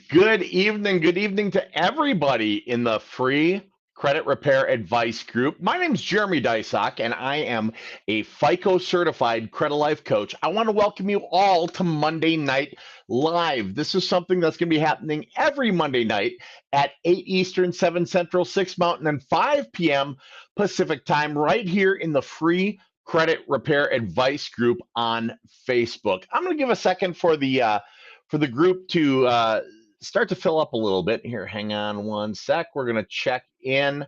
Good evening to everybody in the free credit repair advice group. My name is Jeremy Dysock, and I am a FICO certified credit life coach. I want to welcome you all to Monday Night Live. This is something that's going to be happening every Monday night at 8 Eastern, 7 Central, 6 Mountain, and 5 p.m. Pacific time, right here in the free credit repair advice group on Facebook. I'm going to give a second for the group to start to fill up a little bit. Here, hang on one sec. We're going to check in.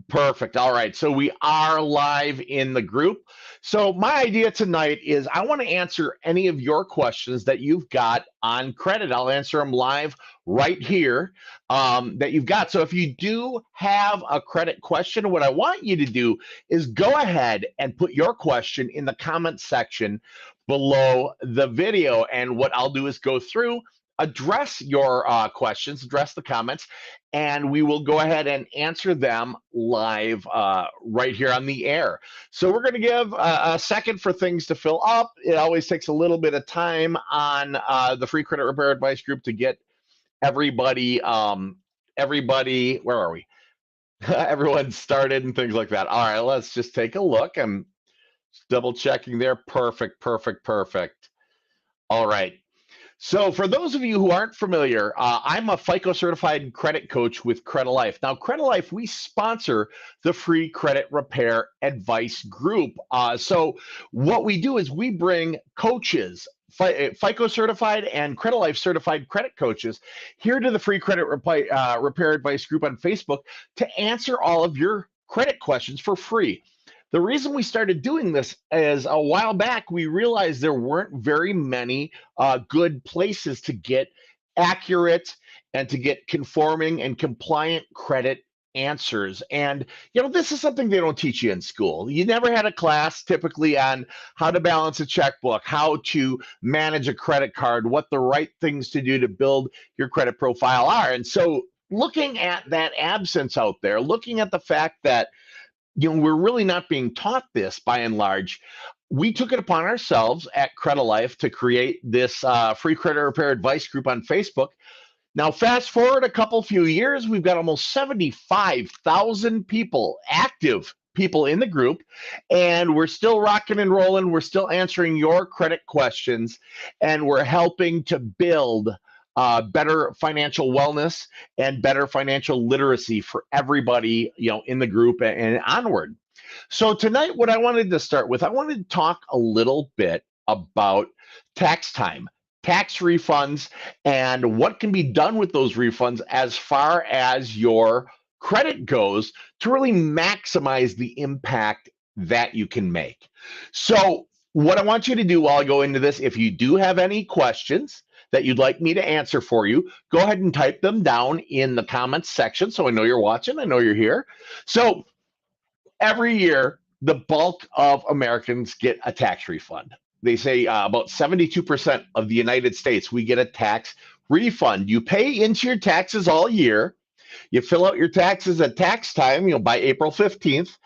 Perfect. All right. So we are live in the group. So my idea tonight is I want to answer any of your questions that you've got on credit. I'll answer them live right here that you've got. So if you do have a credit question, what I want you to do is go ahead and put your question in the comment section below the video. And what I'll do is go through, address your questions, address the comments, and we will go ahead and answer them live right here on the air. So we're going to give a second for things to fill up. It always takes a little bit of time on the free credit repair advice group to get everybody, where are we? Everyone started and things like that. All right, let's just take a look. I'm double checking there. Perfect, perfect, perfect. All right. So, for those of you who aren't familiar, I'm a FICO certified credit coach with Credit Life. Now, Credit Life, we sponsor the free credit repair advice group. So, what we do is we bring coaches, FICO certified and Credit Life certified credit coaches, here to the free credit repair advice group on Facebook to answer all of your credit questions for free. The reason we started doing this is a while back, we realized there weren't very many good places to get accurate and to get conforming and compliant credit answers. And, this is something they don't teach you in school. You never had a class typically on how to balance a checkbook, how to manage a credit card, what the right things to do to build your credit profile are. And so, looking at that absence out there, looking at the fact that we're really not being taught this by and large. We took it upon ourselves at Credit Life to create this free credit repair advice group on Facebook. Now, fast forward a couple few years, we've got almost 75,000 people, active people in the group, and we're still rocking and rolling. We're still answering your credit questions, and we're helping to build better financial wellness and better financial literacy for everybody, in the group and onward. So tonight, what I wanted to start with, I wanted to talk a little bit about tax time, tax refunds, and what can be done with those refunds as far as your credit goes to really maximize the impact that you can make. So, what I want you to do while I go into this, if you do have any questions that you'd like me to answer for you, go ahead and type them down in the comments section so I know you're watching, I know you're here. So, every year, the bulk of Americans get a tax refund. They say about 72% of the United States, we get a tax refund. You pay into your taxes all year. You fill out your taxes at tax time, by April 15th,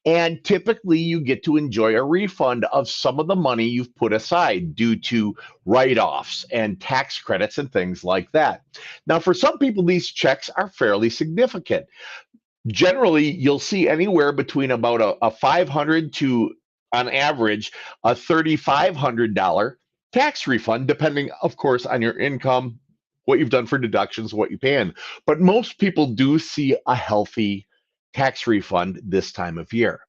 and typically you get to enjoy a refund of some of the money you've put aside due to write-offs and tax credits and things like that. Now, for some people, these checks are fairly significant. Generally, you'll see anywhere between about a 500 to, on average, a $3,500 tax refund, depending, of course, on your income, what you've done for deductions, what you pay in. But most people do see a healthy tax refund this time of year.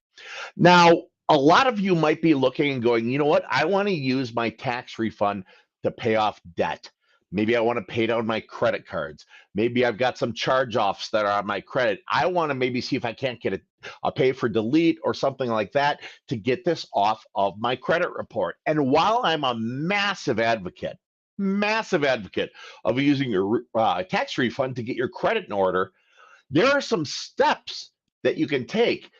Now, a lot of you might be looking and going, you know what? I want to use my tax refund to pay off debt. Maybe I want to pay down my credit cards. Maybe I've got some charge offs that are on my credit. I want to maybe see if I can't get a pay for delete or something like that to get this off of my credit report. And while I'm a massive advocate of using your tax refund to get your credit in order, there are some steps that you can take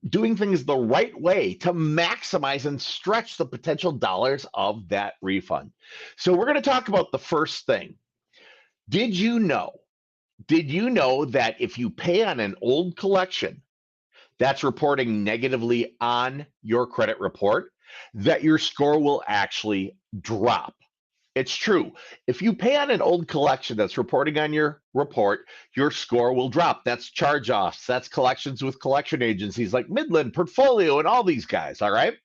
doing things the right way to maximize and stretch the potential dollars of that refund. So we're going to talk about the first thing. Did you know? Did you know that if you pay on an old collection that's reporting negatively on your credit report, that your score will actually drop? It's true. If you pay on an old collection that's reporting on your report, your score will drop. That's charge offs. That's collections with collection agencies like Midland, Portfolio, and all these guys. All right.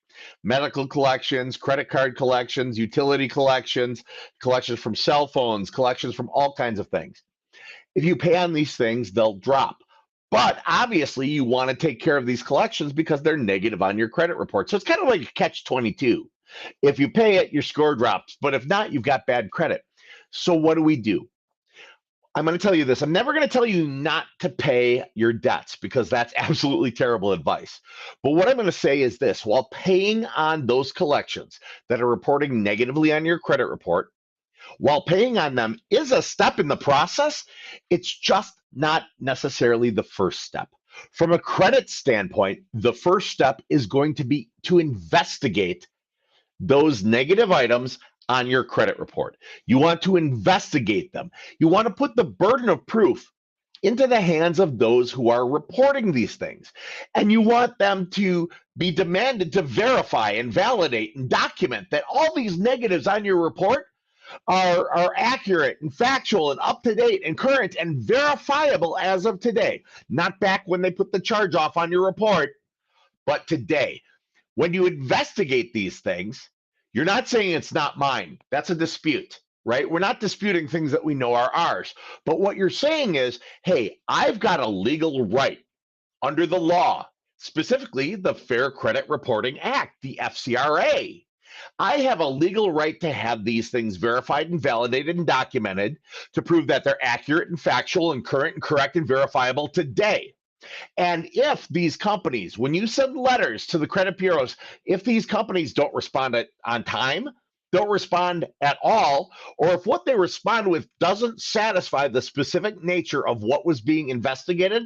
Medical collections, credit card collections, utility collections, collections from cell phones, collections from all kinds of things. If you pay on these things, they'll drop. But obviously, you want to take care of these collections because they're negative on your credit report. So it's kind of like a catch 22. If you pay it, your score drops. But if not, you've got bad credit. So what do? I'm going to tell you this. I'm never going to tell you not to pay your debts because that's absolutely terrible advice. But what I'm going to say is this: while paying on those collections that are reporting negatively on your credit report, while paying on them is a step in the process, it's just not necessarily the first step. From a credit standpoint, the first step is going to be to investigate those negative items on your credit report. You want to investigate them. You want to put the burden of proof into the hands of those who are reporting these things. And you want them to be demanded to verify and validate and document that all these negatives on your report are accurate and factual and up to date and current and verifiable as of today. Not back when they put the charge off on your report, but today. When you investigate these things, you're not saying it's not mine. That's a dispute, right? We're not disputing things that we know are ours. But what you're saying is, hey, I've got a legal right under the law, specifically the Fair Credit Reporting Act, the FCRA. I have a legal right to have these things verified and validated and documented to prove that they're accurate and factual and current and correct and verifiable today. And if these companies, when you send letters to the credit bureaus, if these companies don't respond on time, don't respond at all, or if what they respond with doesn't satisfy the specific nature of what was being investigated,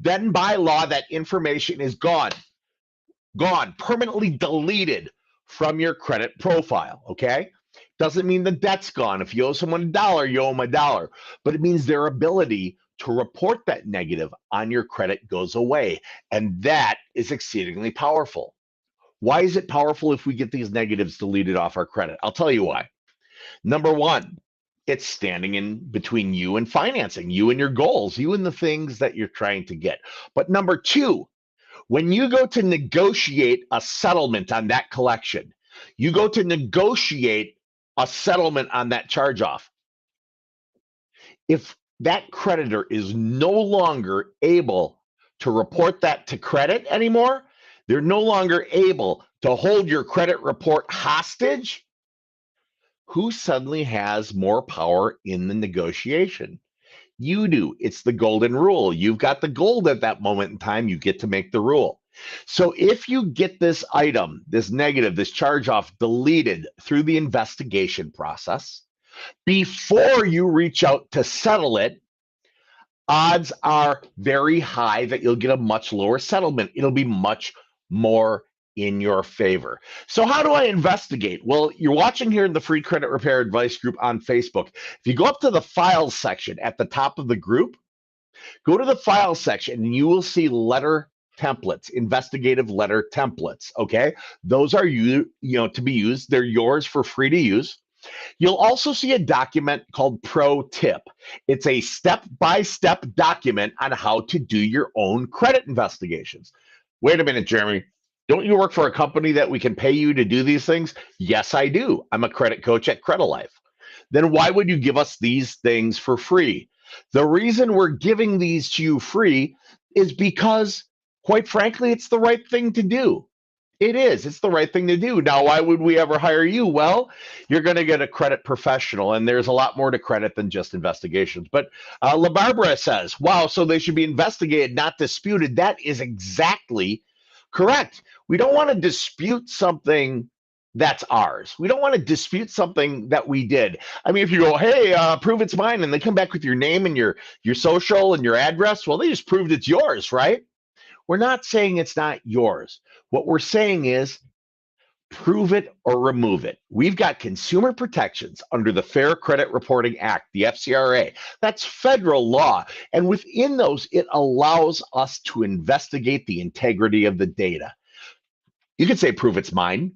then by law, that information is gone, permanently deleted from your credit profile, okay? Doesn't mean the debt's gone. If you owe someone $1, you owe them $1, but it means their ability to report that negative on your credit goes away. And that is exceedingly powerful. Why is it powerful if we get these negatives deleted off our credit? I'll tell you why. Number one, it's standing in between you and financing, you and your goals, you and the things that you're trying to get. But number two, when you go to negotiate a settlement on that collection, you go to negotiate a settlement on that charge off. If that creditor is no longer able to report that to credit anymore, they're no longer able to hold your credit report hostage, who suddenly has more power in the negotiation? You do. It's the golden rule. You've got the gold at that moment in time. You get to make the rule. So if you get this item, this negative, this charge off deleted through the investigation process, before you reach out to settle it, odds are very high that you'll get a much lower settlement. It'll be much more in your favor. So how do I investigate? Well, you're watching here in the free credit repair advice group on Facebook. If you go up to the files section at the top of the group, go to the files section and you will see letter templates, investigative letter templates, okay? Those are to be used. They're yours for free to use. You'll also see a document called Pro Tip. It's a step-by-step document on how to do your own credit investigations. Wait a minute, Jeremy. Don't you work for a company that we can pay you to do these things? Yes, I do. I'm a credit coach at Credit Life. Then why would you give us these things for free? The reason we're giving these to you free is because, quite frankly, it's the right thing to do. It is. It's the right thing to do. Now, why would we ever hire you? Well, you're going to get a credit professional, and there's a lot more to credit than just investigations. But La Barbara says, wow, so they should be investigated, not disputed. That is exactly correct. We don't want to dispute something that's ours. We don't want to dispute something that we did. I mean, if you go, hey, prove it's mine, and they come back with your name and your social and your address, well, they just proved it's yours, right? We're not saying it's not yours. What we're saying is prove it or remove it. We've got consumer protections under the Fair Credit Reporting Act, the FCRA. That's federal law. And within those, it allows us to investigate the integrity of the data. You could say prove it's mine.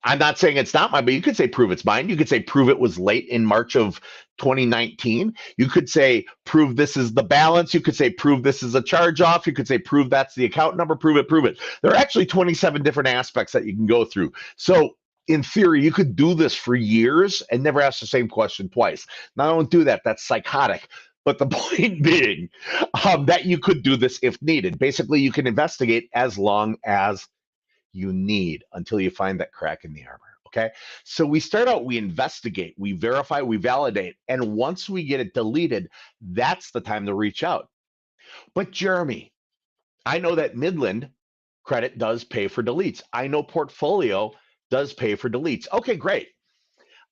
I'm not saying it's not mine, but you could say prove it's mine. You could say prove it was late in March of 2019. You could say prove this is the balance. You could say prove this is a charge off. You could say prove that's the account number. Prove it, prove it. There are actually 27 different aspects that you can go through. So in theory, you could do this for years and never ask the same question twice. Now, don't do that. That's psychotic. But the point being that you could do this if needed. Basically, you can investigate as long as you need until you find that crack in the armor. Okay. So we start out, we investigate, we verify, we validate. And once we get it deleted, that's the time to reach out. But Jeremy, I know that Midland credit does pay for deletes. I know portfolio does pay for deletes. Okay, great.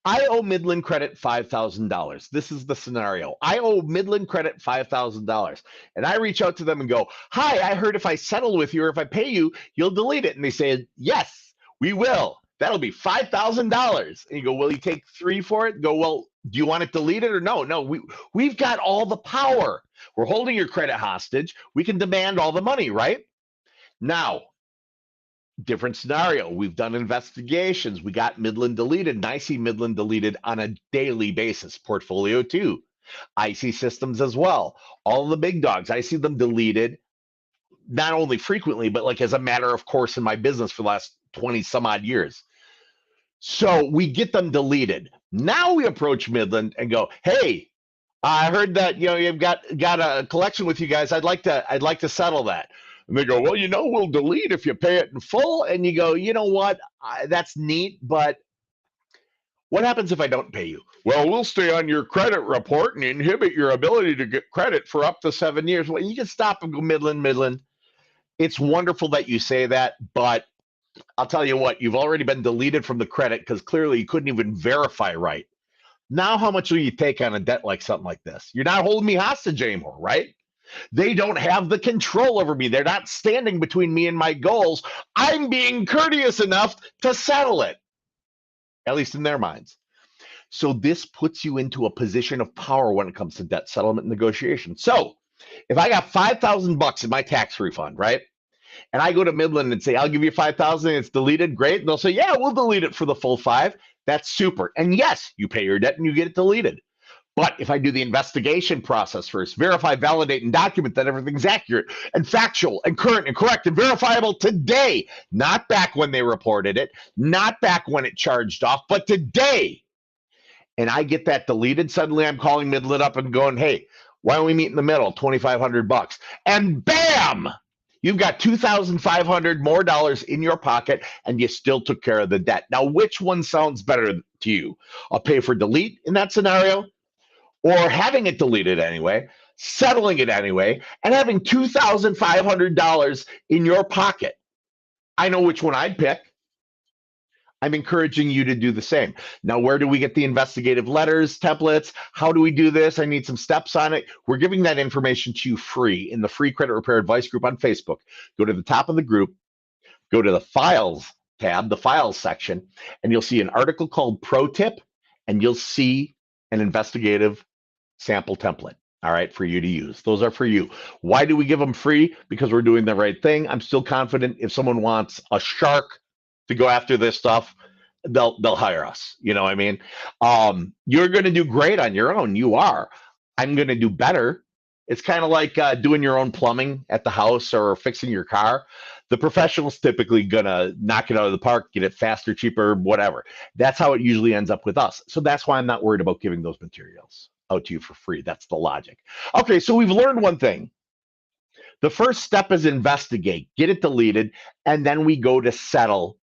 I owe Midland Credit $5,000. This is the scenario. I owe Midland Credit $5,000. And I reach out to them and go, "Hi, I heard if I settle with you or if I pay you, you'll delete it." And they say, "Yes, we will. That'll be $5,000." And you go, "Will you take three for it?" Go, "Well, do you want it deleted or no?" "No, we've got all the power. We're holding your credit hostage. We can demand all the money, right?" Now, different scenario. We've done investigations. We got Midland deleted, and I see Midland deleted on a daily basis. Portfolio too. I see systems as well. All the big dogs, I see them deleted not only frequently, but like as a matter of course in my business for the last 20 some odd years. So we get them deleted. Now we approach Midland and go, "Hey, I heard that you've got a collection with you guys. I'd like to settle that." And they go, "Well, we'll delete if you pay it in full." And you go, "You know what? That's neat, but what happens if I don't pay you?" "Well, we'll stay on your credit report and inhibit your ability to get credit for up to 7 years." Well, you can stop and go, Midland. It's wonderful that you say that, but I'll tell you what, you've already been deleted from the credit because clearly you couldn't even verify right. Now, how much will you take on a debt like something like this? You're not holding me hostage anymore, right? They don't have the control over me. They're not standing between me and my goals. I'm being courteous enough to settle it, at least in their minds. So this puts you into a position of power when it comes to debt settlement negotiation. So if I got 5,000 bucks in my tax refund, right? And I go to Midland and say, "I'll give you 5,000, it's deleted," great. And they'll say, "Yeah, we'll delete it for the full five." That's super. And yes, you pay your debt and you get it deleted. But if I do the investigation process first, verify, validate, and document that everything's accurate and factual and current and correct and verifiable today, not back when they reported it, not back when it charged off, but today, and I get that deleted, suddenly I'm calling Midland up and going, "Hey, why don't we meet in the middle? 2,500 bucks." And bam! You've got 2,500 more dollars in your pocket and you still took care of the debt. Now, which one sounds better to you? A pay for delete in that scenario, or having it deleted anyway, settling it anyway, and having $2,500 in your pocket? I know which one I'd pick. I'm encouraging you to do the same. Now, where do we get the investigative letters, templates? How do we do this? I need some steps on it. We're giving that information to you free in the free credit repair advice group on Facebook. Go to the top of the group, go to the files tab, the files section, and you'll see an article called Pro Tip, and you'll see an investigative sample template. All right, for you to use. Those are for you. Why do we give them free? Because we're doing the right thing. I'm still confident if someone wants a shark to go after this stuff, they'll hire us. You know what I mean? You're going to do great on your own. You are. I'm going to do better. It's kind of like doing your own plumbing at the house or fixing your car. The professional's typically going to knock it out of the park, get it faster, cheaper, whatever. That's how it usually ends up with us. So that's why I'm not worried about giving those materials out to you for free. That's the logic. Okay, so we've learned one thing. The first step is investigate, get it deleted, and then we go to settle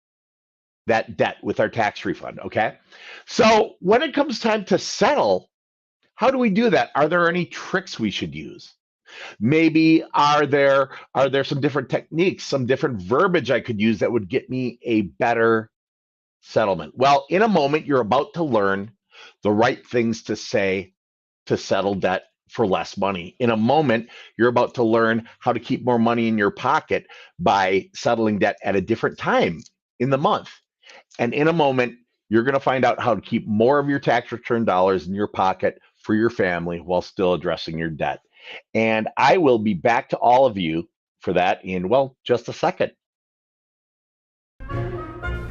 that debt with our tax refund. Okay. So when it comes time to settle, how do we do that? Are there any tricks we should use? Maybe are there some different techniques, some different verbiage I could use that would get me a better settlement? Well, in a moment, you're about to learn the right things to say to settle debt for less money. In a moment, you're about to learn how to keep more money in your pocket by settling debt at a different time in the month. And in a moment, you're going to find out how to keep more of your tax return dollars in your pocket for your family while still addressing your debt. And I will be back to all of you for that in, well, just a second.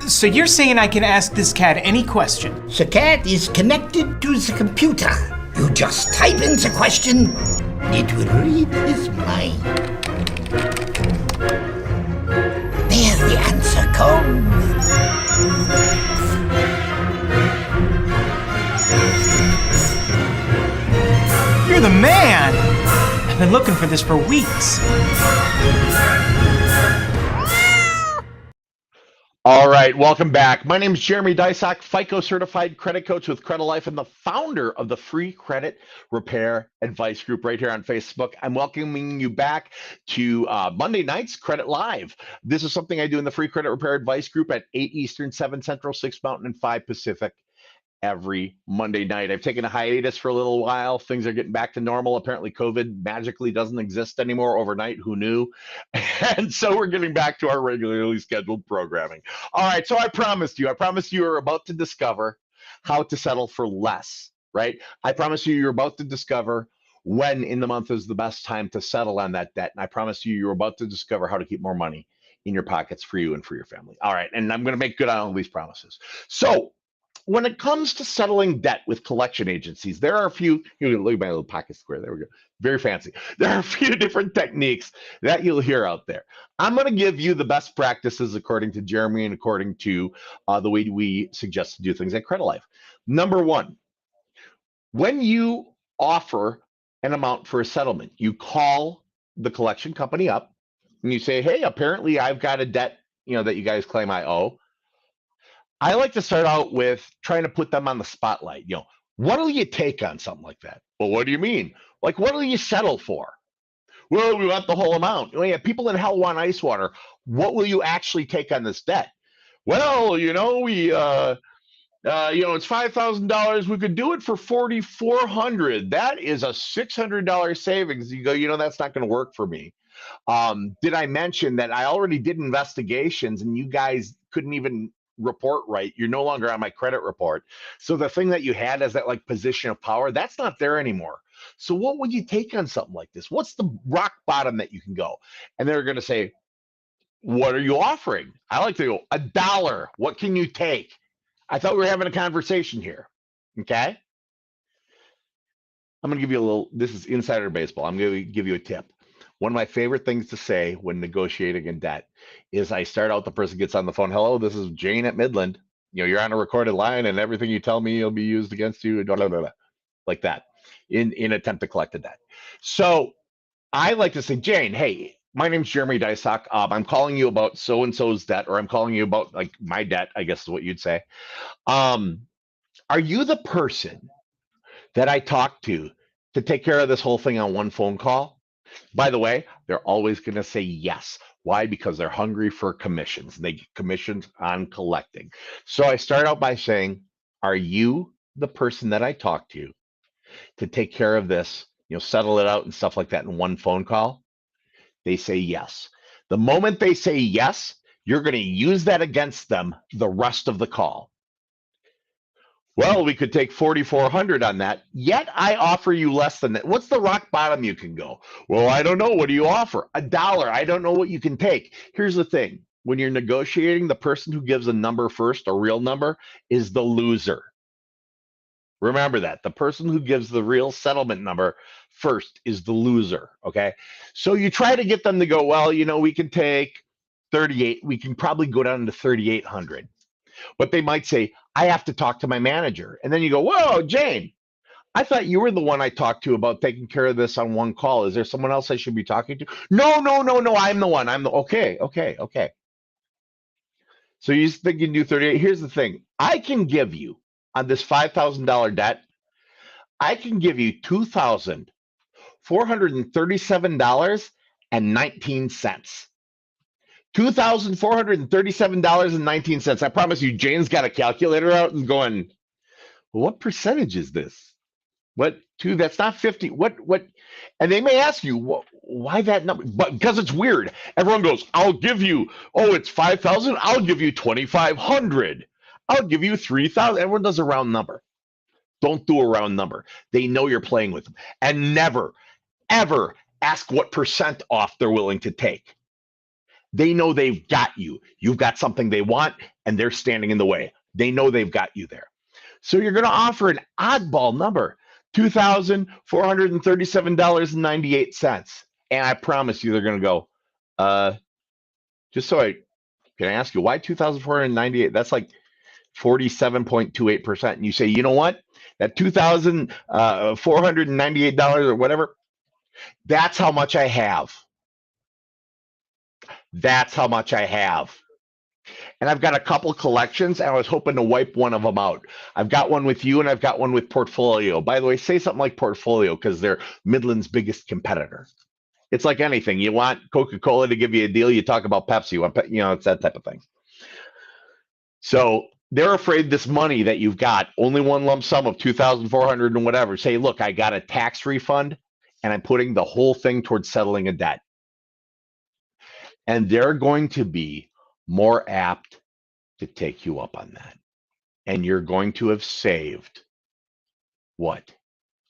So you're saying I can ask this cat any question? The cat is connected to the computer. You just type in the question, it will read his mind. There the answer comes. You're the man! I've been looking for this for weeks. All right, welcome back. My name is Jeremy Dysock, FICO certified credit coach with Credit Life and the founder of the free credit repair advice group right here on Facebook. I'm welcoming you back to Monday nights Credit Live. This is something I do in the free credit repair advice group at 8 Eastern, 7 Central, 6 Mountain, and 5 Pacific every Monday night. I've taken a hiatus for a little while. Things are getting back to normal. Apparently, COVID magically doesn't exist anymore overnight. Who knew? And so we're getting back to our regularly scheduled programming. All right. So I promised you are about to discover how to settle for less, right? I promise you're about to discover when in the month is the best time to settle on that debt. And I promise you're about to discover how to keep more money in your pockets for you and for your family. All right. And I'm going to make good on all these promises. So, when it comes to settling debt with collection agencies, there are a few, look at my little pocket square, there we go, very fancy. There are a few different techniques that you'll hear out there. I'm going to give you the best practices according to Jeremy and according to the way we suggest to do things at Credit Life. Number one, when you offer an amount for a settlement, you call the collection company up and you say, hey, apparently I've got a debt, that you guys claim I owe. I like to start out with trying to put them on the spotlight. What will you take on something like that? Well, what do you mean? Like, what will you settle for? Well, we want the whole amount. Yeah, people in hell want ice water. What will you actually take on this debt? Well, we, it's $5,000. We could do it for $4,400. That is a $600 savings. You go, that's not going to work for me. Did I mention that I already did investigations and you guys couldn't even report right? You're no longer on my credit report. So the thing that you had as that like position of power, that's not there anymore. So what would you take on something like this? What's the rock bottom that you can go? And they're going to say, what are you offering? I like to go, $1. What can you take? I thought we were having a conversation here. Okay. I'm going to give you this is insider baseball. I'm going to give you a tip. One of my favorite things to say when negotiating in debt is I start out, the person gets on the phone. Hello, this is Jane at Midland. You're on a recorded line and everything you tell me will be used against you, blah, blah, blah, like that in attempt to collect a debt. So I like to say, Jane, hey, my name's Jeremy Dysock. I'm calling you about so-and-so's debt, or I'm calling you about like my debt, I guess is what you'd say. Are you the person that I talk to take care of this whole thing on one phone call? By the way, they're always going to say yes. Why? Because they're hungry for commissions. They get commissions on collecting. So I start out by saying, are you the person that I talk to take care of this, settle it out and stuff like that in one phone call? They say yes. The moment they say yes, you're going to use that against them the rest of the call. Well, we could take 4,400 on that. Yet I offer you less than that. What's the rock bottom you can go? Well, I don't know. What do you offer? $1. I don't know what you can take. Here's the thing. When you're negotiating, the person who gives a number first, a real number, is the loser. Remember that. The person who gives the real settlement number first is the loser. Okay. So you try to get them to go, well, we can take 38. We can probably go down to 3,800. But they might say, I have to talk to my manager. And then you go, whoa, Jane, I thought you were the one I talked to about taking care of this on one call. Is there someone else I should be talking to? No. I'm the one. Okay. So you think you can do 38. Here's the thing. I can give you on this $5,000 debt, I can give you $2,437.19. $2,437.19. I promise you, Jane's got a calculator out and going, well, what percentage is this? What that's not 50. What? And they may ask you, why that number? But because it's weird. Everyone goes, I'll give you, it's 5,000. I'll give you 2,500. I'll give you 3,000. Everyone does a round number. Don't do a round number. They know you're playing with them. And never, ever ask what percent off they're willing to take. They know they've got you. You've got something they want, and they're standing in the way. They know they've got you there. So you're going to offer an oddball number, $2,437.98. And I promise you, they're going to go, just so I can I ask you, why 2,498? That's like 47.28%. And you say, you know what? That $2,498 or whatever, that's how much I have. That's how much I have. And I've got a couple collections, and I was hoping to wipe one of them out. I've got one with you, and I've got one with Portfolio. By the way, say something like Portfolio because they're Midland's biggest competitor. It's like anything. You want Coca-Cola to give you a deal, you talk about Pepsi. It's that type of thing. So they're afraid this money that you've got, only one lump sum of 2,400 and whatever. Say, look, I got a tax refund, and I'm putting the whole thing towards settling a debt. And they're going to be more apt to take you up on that. And you're going to have saved what?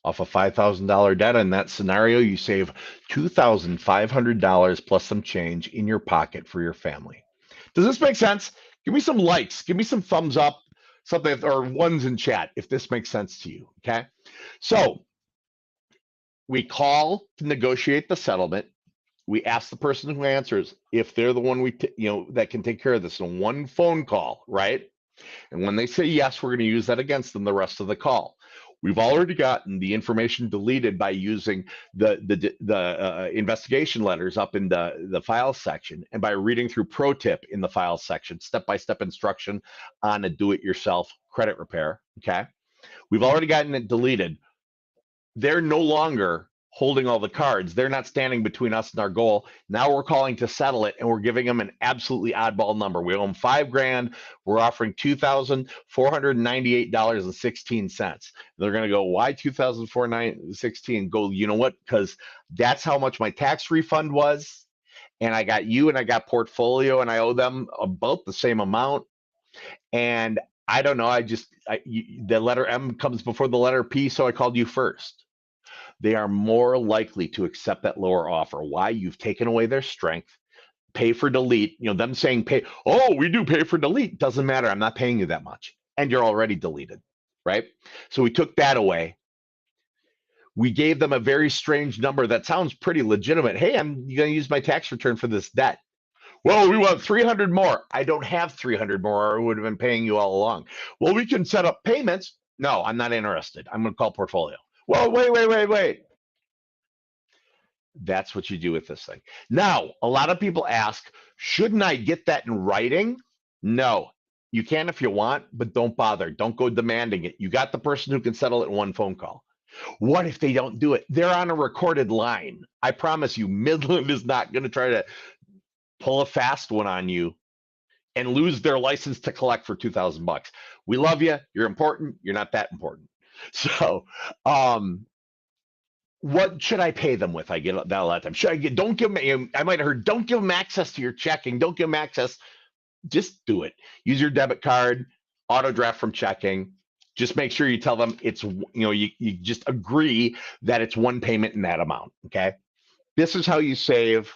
Off a $5,000 debt in that scenario, you save $2,500 plus some change in your pocket for your family. Does this make sense? Give me some likes, give me some thumbs up, something, or ones in chat if this makes sense to you. Okay. So we call to negotiate the settlement. We ask the person who answers if they're the one that can take care of this in one phone call, right? And when they say yes, we're going to use that against them the rest of the call. We've already gotten the information deleted by using the investigation letters up in the files section, and by reading through pro tip in the files section, step-by-step instruction on a do-it-yourself credit repair. Okay, we've already gotten it deleted. They're no longer holding all the cards. They're not standing between us and our goal. Now we're calling to settle it, and we're giving them an absolutely oddball number. We owe them $5,000. We're offering $2,498.16. They're going to go, why $2,496? Go, you know what? Because that's how much my tax refund was, and I got you and I got Portfolio, and I owe them about the same amount. And I don't know. The letter M comes before the letter P, so I called you first. They are more likely to accept that lower offer. Why? You've taken away their strength. Pay for delete. Them saying pay, oh, we do pay for delete. Doesn't matter. I'm not paying you that much. And you're already deleted, right? So we took that away. We gave them a very strange number that sounds pretty legitimate. Hey, I'm going to use my tax return for this debt. Well, we want 300 more. I don't have 300 more, or I would have been paying you all along. Well, we can set up payments. No, I'm not interested. I'm going to call Portfolio. Well, wait. That's what you do with this thing. Now, a lot of people ask, shouldn't I get that in writing? No, you can if you want, but don't bother. Don't go demanding it. You got the person who can settle it in one phone call. What if they don't do it? They're on a recorded line. I promise you, Midland is not going to try to pull a fast one on you and lose their license to collect for $2,000. We love you. You're important. You're not that important. So, what should I pay them with? I get that a lot of times. Don't give them, I might have heard, don't give them access to your checking. Don't give them access. Just do it. Use your debit card, auto draft from checking. Just make sure you tell them it's, you just agree that it's one payment in that amount. Okay. This is how you save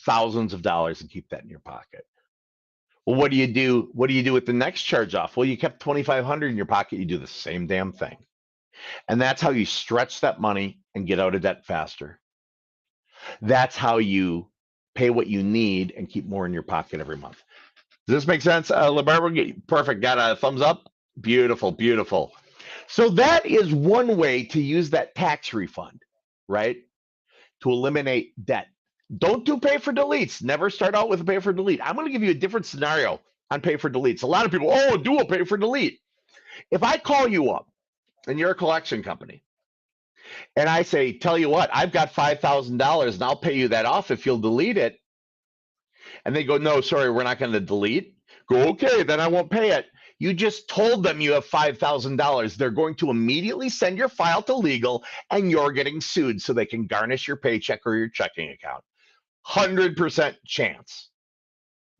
thousands of dollars and keep that in your pocket. Well, what do you do? What do you do with the next charge off? Well, you kept $2,500 in your pocket. You do the same damn thing. And that's how you stretch that money and get out of debt faster. That's how you pay what you need and keep more in your pocket every month. Does this make sense? LeBarbara, perfect. Got a thumbs up. Beautiful, beautiful. So that is one way to use that tax refund, right? To eliminate debt. Don't do pay for deletes. Never start out with a pay for delete. I'm going to give you a different scenario on pay for deletes. A lot of people, do a pay for delete. If I call you up and you're a collection company, and I say, tell you what, I've got $5,000 and I'll pay you that off if you'll delete it. And they go, no, sorry, we're not going to delete. Go, okay, then I won't pay it. You just told them you have $5,000. They're going to immediately send your file to legal and you're getting sued so they can garnish your paycheck or your checking account. 100% chance.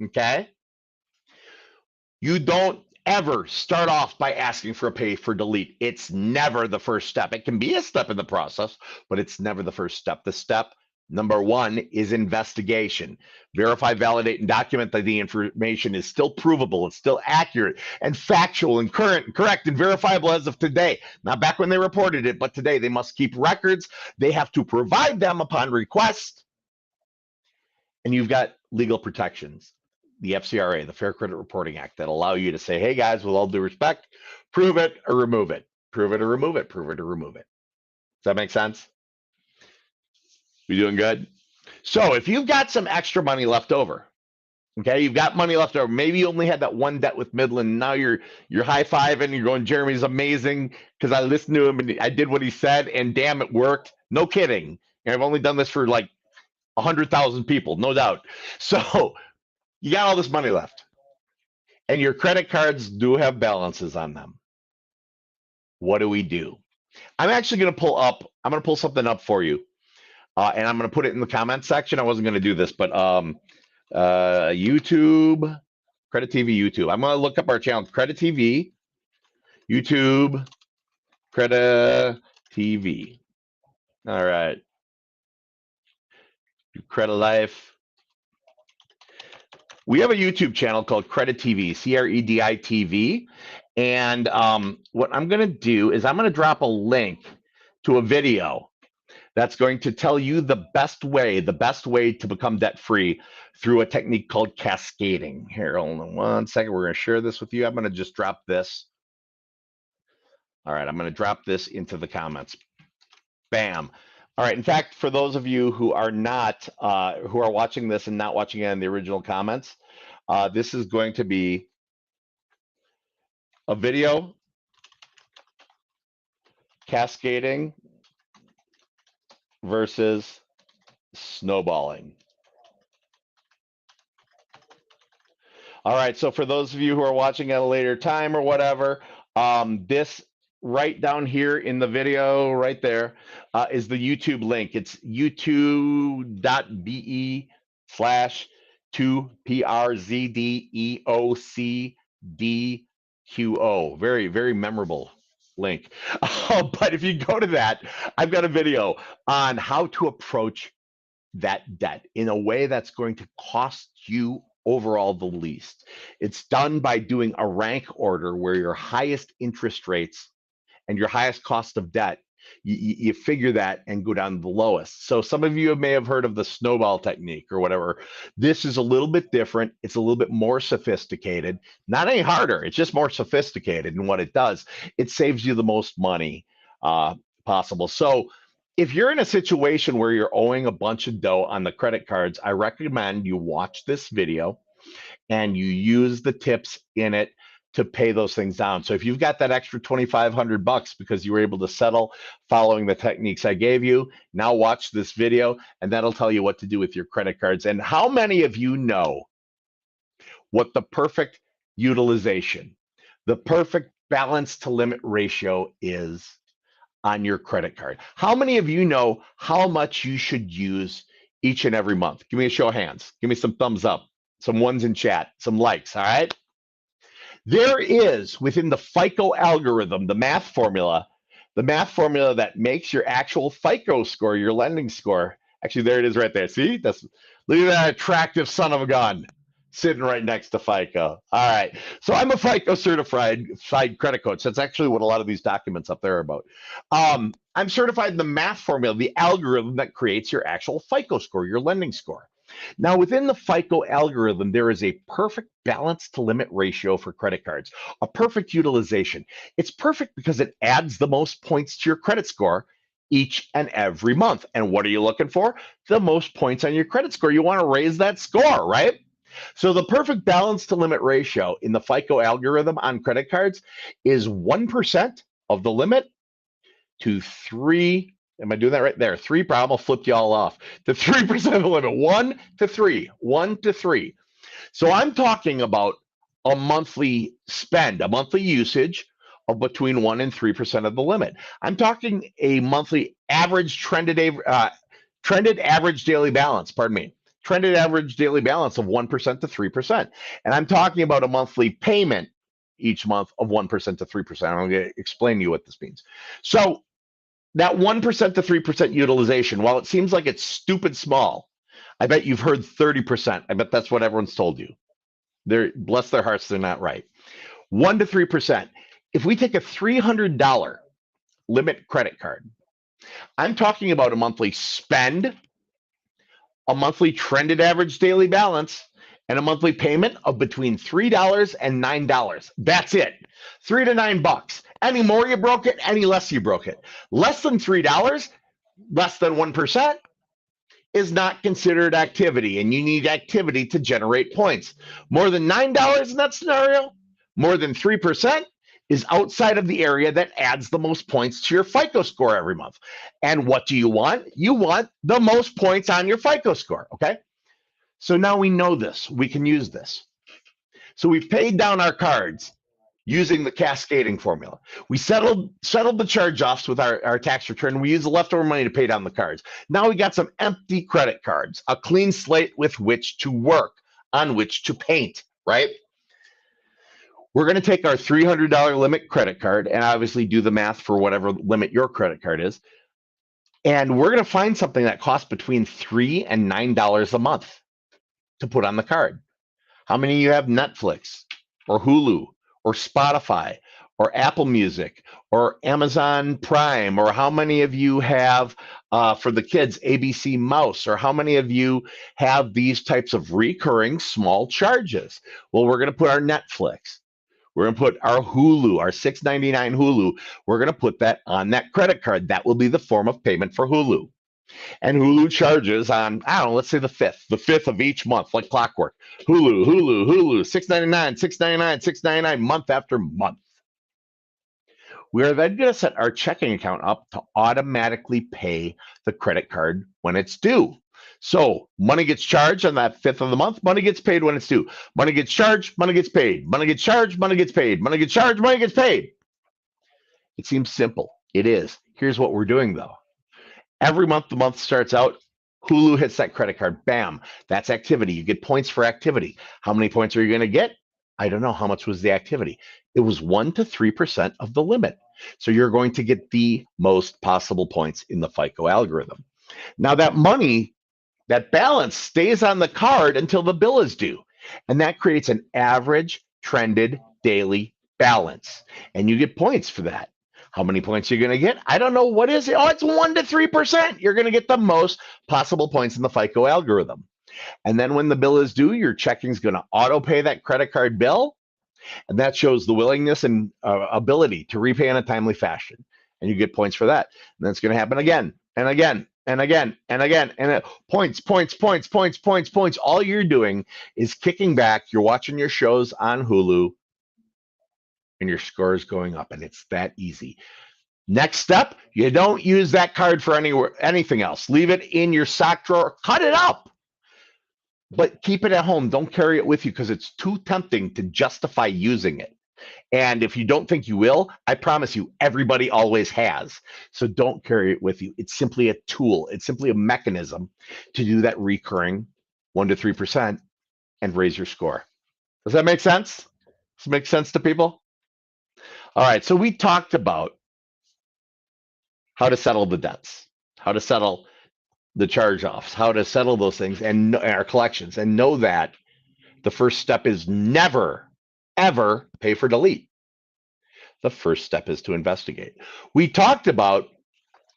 Okay? You don't ever start off by asking for a pay for delete. It's never the first step. It can be a step in the process, but it's never the first step. The step Number one is investigation. Verify, validate, and document that the information is still provable, it's still accurate and factual and current and correct and verifiable as of today. Not back when they reported it, but today. They must keep records. They have to provide them upon request. And you've got legal protections, the FCRA, the Fair Credit Reporting Act, that allow you to say, hey guys, with all due respect, prove it or remove it. Prove it or remove it. Prove it or remove it. Does that make sense? You doing good? So if you've got some extra money left over, okay, you've got money left over. Maybe you only had that one debt with Midland. Now you're high-fiving. You're going, Jeremy's amazing because I listened to him and I did what he said, and damn, it worked. No kidding. And I've only done this for like 100,000 people, no doubt. So you got all this money left, and your credit cards do have balances on them. What do we do? I'm actually going to pull up. I'm going to pull something up for you. And I'm going to put it in the comment section. I wasn't going to do this, but YouTube, Credit TV, YouTube. I'm going to look up our channel, Credit TV, YouTube, Credit TV. All right. Credit Life. We have a YouTube channel called Credit TV, CREDI TV. And what I'm going to do is I'm going to drop a link to a video that's going to tell you the best way to become debt-free through a technique called cascading. Here, hold on one second. We're going to share this with you. I'm going to just drop this. All right, I'm going to drop this into the comments. Bam. All right. In fact, for those of you who are not, who are watching this and not watching it in the original comments, this is going to be a video cascading versus snowballing. All right, so for those of you who are watching at a later time or whatever, this right down here in the video right there is the YouTube link. It's youtube.be/2PRZDEOCDQO. Very, very memorable link. But if you go to that, I've got a video on how to approach that debt in a way that's going to cost you overall the least. It's done by doing a rank order where your highest interest rates and your highest cost of debt, you figure that and go down to the lowest. So some of you may have heard of the snowball technique or whatever. This is a little bit different. It's a little bit more sophisticated, not any harder. It's just more sophisticated in what it does. It saves you the most money possible. So if you're in a situation where you're owing a bunch of dough on the credit cards, I recommend you watch this video and you use the tips in it to pay those things down. So if you've got that extra $2,500 because you were able to settle following the techniques I gave you, now watch this video and that'll tell you what to do with your credit cards. And how many of you know what the perfect utilization, the perfect balance to limit ratio is on your credit card? How many of you know how much you should use each and every month? Give me a show of hands. Give me some thumbs up, some ones in chat, some likes, all right? There is, within the FICO algorithm, the math formula that makes your actual FICO score, your lending score. Actually, there it is right there. See? Look at that attractive son of a gun sitting right next to FICO. All right. So I'm a FICO certified credit coach. That's actually what a lot of these documents up there are about. I'm certified in the math formula, the algorithm that creates your actual FICO score, your lending score. Now, within the FICO algorithm, there is a perfect balance to limit ratio for credit cards, a perfect utilization. It's perfect because it adds the most points to your credit score each and every month. And what are you looking for? The most points on your credit score. You want to raise that score, right? So the perfect balance to limit ratio in the FICO algorithm on credit cards is 1% of the limit to 3. Am I doing that right there? 3 problem. I'll flip you all off. To 3% of the limit. 1 to 3. 1 to 3. So I'm talking about a monthly spend, a monthly usage of between 1 and 3% of the limit. I'm talking a monthly average trended average daily balance, trended average daily balance of 1% to 3%. And I'm talking about a monthly payment each month of 1% to 3%. I'm going to explain to you what this means. So That 1% to 3% utilization, while it seems like it's stupid small, I bet you've heard 30%. I bet that's what everyone's told you. They're, bless their hearts, they're not right. 1 to 3%. If we take a $300 limit credit card, I'm talking about a monthly spend, a monthly trended average daily balance, and a monthly payment of between $3 and $9. That's it. $3 to $9. Any more you broke it, any less you broke it. Less than $3, less than 1% is not considered activity, and you need activity to generate points. More than $9 in that scenario, more than 3% is outside of the area that adds the most points to your FICO score every month. And what do you want? You want the most points on your FICO score, okay? So now we know this. We can use this. So we've paid down our cards using the cascading formula. We settled the charge-offs with our tax return. We used the leftover money to pay down the cards. Now we got some empty credit cards, a clean slate with which to work, on which to paint, right? We're going to take our $300 limit credit card and obviously do the math for whatever limit your credit card is. And we're going to find something that costs between $3 and $9 a month to put on the card. How many of you have Netflix or Hulu or Spotify or Apple Music or Amazon Prime? Or how many of you have, for the kids, ABC Mouse? Or how many of you have these types of recurring small charges? Well, we're going to put our Netflix. We're going to put our Hulu, our $6.99 Hulu. We're going to put that on that credit card. That will be the form of payment for Hulu. And Hulu charges on, I don't know, let's say the 5th of each month, like clockwork. Hulu, $6.99, $6.99, $6.99, month after month. We are then going to set our checking account up to automatically pay the credit card when it's due. So money gets charged on that 5th of the month, money gets paid when it's due. Money gets charged, money gets paid. Money gets charged, money gets paid. Money gets charged, money gets paid. It seems simple. It is. Here's what we're doing, though. Every month the month starts out, Hulu hits that credit card. Bam. That's activity. You get points for activity. How many points are you going to get? I don't know. How much was the activity? It was 1 to 3% of the limit. So you're going to get the most possible points in the FICO algorithm. Now that money, that balance stays on the card until the bill is due. And that creates an average trended daily balance. And you get points for that. How many points are you going to get? I don't know. What is it? Oh, it's 1 to 3%. You're going to get the most possible points in the FICO algorithm. And then when the bill is due, your checking is going to auto pay that credit card bill. And that shows the willingness and ability to repay in a timely fashion. And you get points for that. And that's going to happen again and again and again and again. And points, points, points, points, points, points. All you're doing is kicking back. You're watching your shows on Hulu and your score is going up. And it's that easy. Next step, you don't use that card for anything else. Leave it in your sock drawer, cut it up. But keep it at home. Don't carry it with you because it's too tempting to justify using it. And if you don't think you will, I promise you, everybody always has. So don't carry it with you. It's simply a tool. It's simply a mechanism to do that recurring 1 to 3% and raise your score. Does that make sense? Does it make sense to people? All right. So we talked about how to settle the debts, how to settle the charge-offs, how to settle those things and our collections, and know that the first step is never, ever pay for delete. The first step is to investigate. We talked about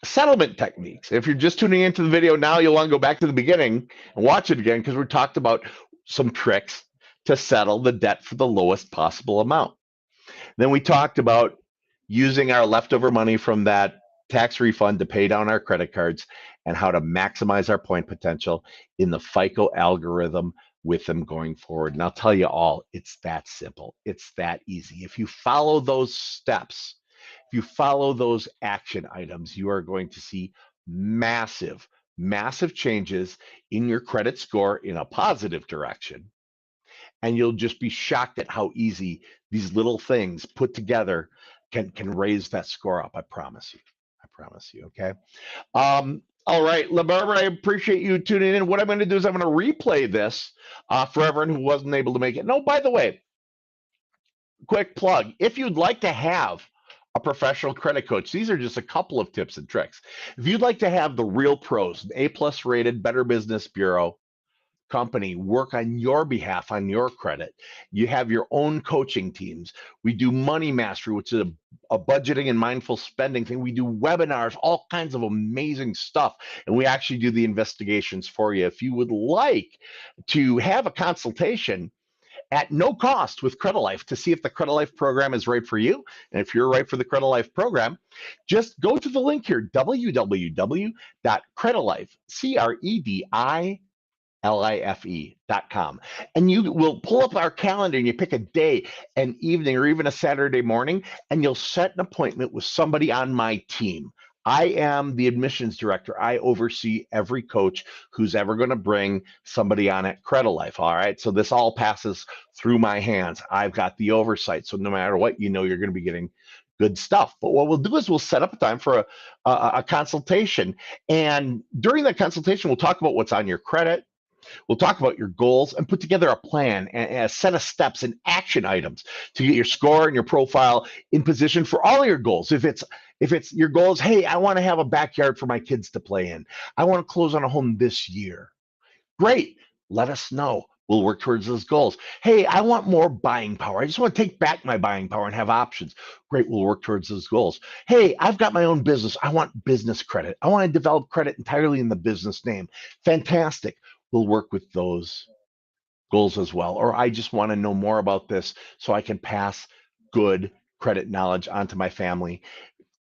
settlement techniques. If you're just tuning into the video now, you'll want to go back to the beginning and watch it again because we talked about some tricks to settle the debt for the lowest possible amount. Then we talked about using our leftover money from that tax refund to pay down our credit cards and how to maximize our point potential in the FICO algorithm with them going forward. And I'll tell you all, it's that simple. It's that easy. If you follow those steps, if you follow those action items, you are going to see massive, massive changes in your credit score in a positive direction. And you'll just be shocked at how easy these little things put together can raise that score up. I promise you. I promise you. Okay. All right, LaBarbara, I appreciate you tuning in. What I'm going to do is I'm going to replay this for everyone who wasn't able to make it. No, by the way, quick plug. If you'd like to have a professional credit coach. These are just a couple of tips and tricks. If you'd like to have the real pros, an A+ rated Better Business Bureau company work on your behalf on your credit, you have your own coaching teams. We do Money Mastery, which is a budgeting and mindful spending thing. We do webinars, all kinds of amazing stuff, and we actually do the investigations for you. If you would like to have a consultation at no cost with Credit Life to see if the Credit Life program is right for you, and if you're right for the Credit Life program, just go to the link here, www.creditlife, CREDILIFE.com. And you will pull up our calendar and you pick a day, an evening, or even a Saturday morning, and you'll set an appointment with somebody on my team. I am the admissions director. I oversee every coach who's ever going to bring somebody on at Credit Life. All right. So this all passes through my hands. I've got the oversight. So no matter what, you're going to be getting good stuff. But what we'll do is we'll set up a time for a consultation. And during that consultation, we'll talk about what's on your credit. We'll talk about your goals and put together a plan and a set of steps and action items to get your score and your profile in position for all your goals. If it's your goals, hey, I want to have a backyard for my kids to play in. I want to close on a home this year. Great. Let us know. We'll work towards those goals. Hey, I want more buying power. I just want to take back my buying power and have options. Great. We'll work towards those goals. Hey, I've got my own business. I want business credit. I want to develop credit entirely in the business name. Fantastic. We'll work with those goals as well. Or I just want to know more about this so I can pass good credit knowledge onto my family,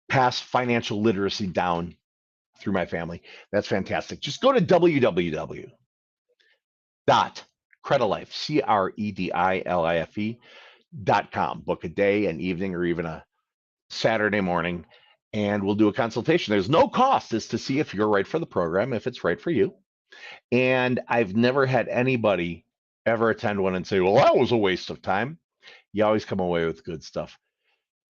pass financial literacy down through my family. That's fantastic. Just go to www.credilife, CREDILIFE.com. Book a day, an evening, or even a Saturday morning, and we'll do a consultation. There's no cost as to see if you're right for the program, if it's right for you. And I've never had anybody ever attend one and say, well, that was a waste of time. You always come away with good stuff.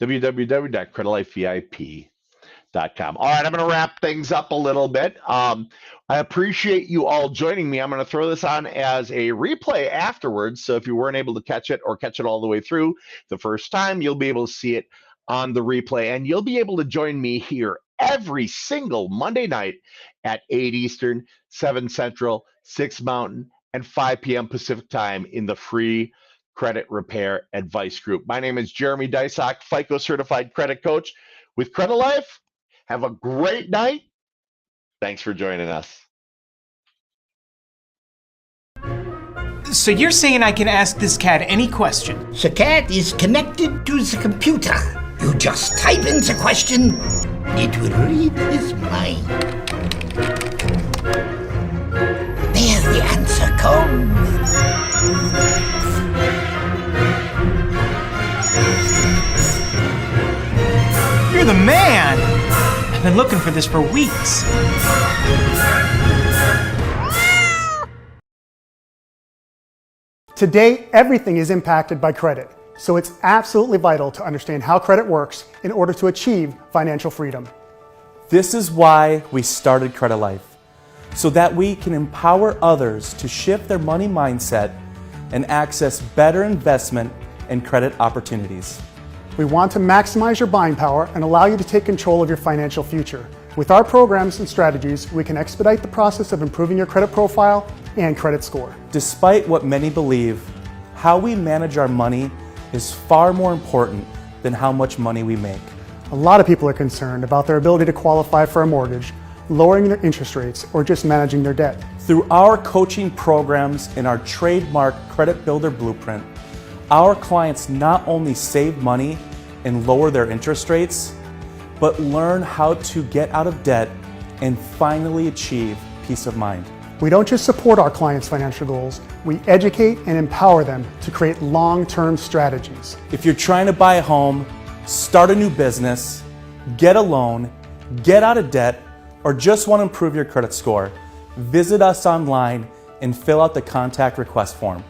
www.credilifevip.com. All right, I'm going to wrap things up a little bit. I appreciate you all joining me. I'm going to throw this on as a replay afterwards. So if you weren't able to catch it or catch it all the way through the first time, you'll be able to see it on the replay. And you'll be able to join me here every single Monday night at 8 Eastern, 7 Central, 6 Mountain, and 5 p.m. Pacific time in the free credit repair advice group. My name is Jeremy Dysock, FICO certified credit coach with Credit Life. Have a great night. Thanks for joining us. So you're saying I can ask this cat any question? The cat is connected to the computer. You just type in the question, it will read his mind. There the answer comes. You're the man! I've been looking for this for weeks. Today, everything is impacted by credit, so it's absolutely vital to understand how credit works in order to achieve financial freedom. This is why we started Credit Life, so that we can empower others to shift their money mindset and access better investment and credit opportunities. We want to maximize your buying power and allow you to take control of your financial future. With our programs and strategies, we can expedite the process of improving your credit profile and credit score. Despite what many believe, how we manage our money is far more important than how much money we make. A lot of people are concerned about their ability to qualify for a mortgage, lowering their interest rates, or just managing their debt. Through our coaching programs and our trademark Credit Builder Blueprint, our clients not only save money and lower their interest rates, but learn how to get out of debt and finally achieve peace of mind. We don't just support our clients' financial goals, we educate and empower them to create long-term strategies. If you're trying to buy a home, start a new business, get a loan, get out of debt, or just want to improve your credit score, visit us online and fill out the contact request form.